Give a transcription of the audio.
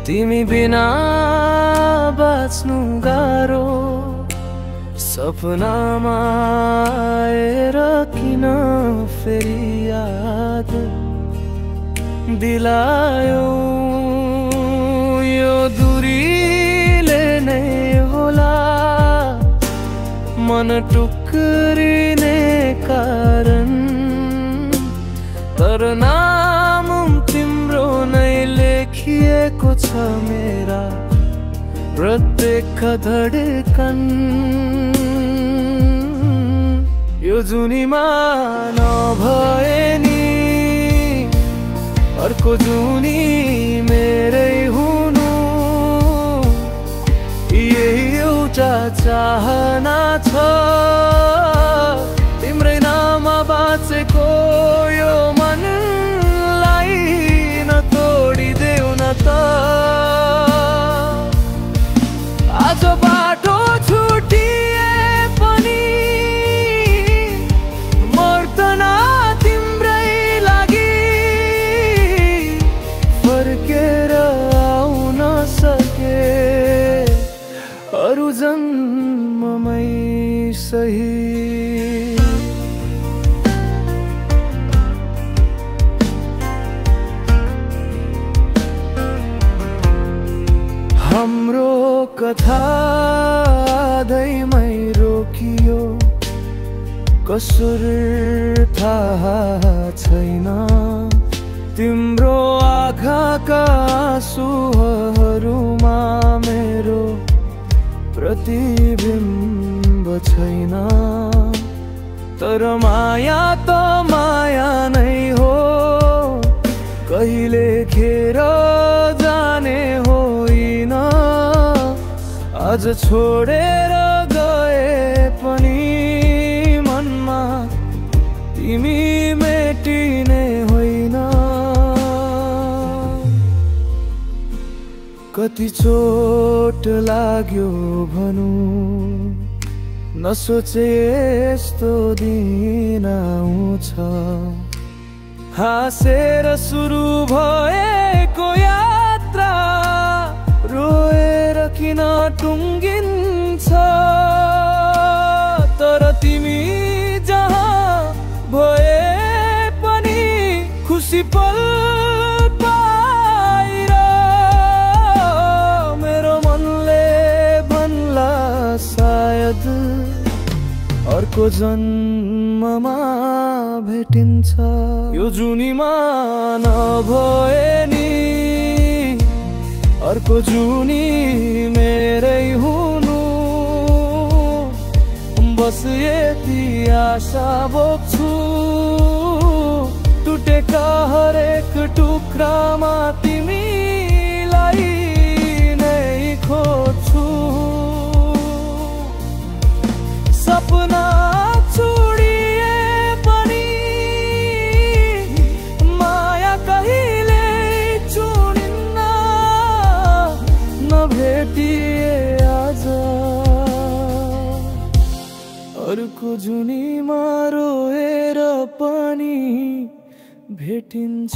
तिमी बिना बाँच्नु गाह्रो सपनामा आएर किन फेरि याद दिलायो यो दूरीले नै होला मन टुक्रिने कारण तर नाम तिम्रो नै लेखिएको छ मेरा प्रत्येक धडकन यो जुनीमा नभए नि अर्को जुनी मेरै हुनु यही एउटा चाहना छ तिम्रै नाममा बाँचेको यो मनलाई न तोडिदेऊ न त आज बाटो छुटिए पनि मर्तना तिम्रै लागि फर्केर आउन सके अरु जन्ममै सही हाम्रो कथा आधैमै रोकियो कसुर थाहा छैन तिम्रो आँखाका आँसुहरूमा मेरो प्रतिबिम्ब छैन तर माया त माया नै हो कहिले खेर जाने होइन आज छोडेर गए पनि मनमा तिमी मेटिने होइन कति चोट लाग्यो भनु नसोचे यस्तो दिन आउँछ हाँसेर सुरु भएको यात्रा रोएर किन टुङ्गिन्छ तर तिमी जहाँ भए पनि खुसी पल पाएर मेरो मनले भन्ला सायद अर्को जन्ममा भेटिन्छ यो जुनीमा नभए नि अर्को जुनी मेरै हुनु बस यति आशा बोक्छु टुटेका हरेक टुक्रामा तिमीलाई नै खोज्छु सपना छोडिए पनि माया कहिले छोडिन्न नभेटिए आज अर्को जुनीमा रोएर पनि भेटिन्छ।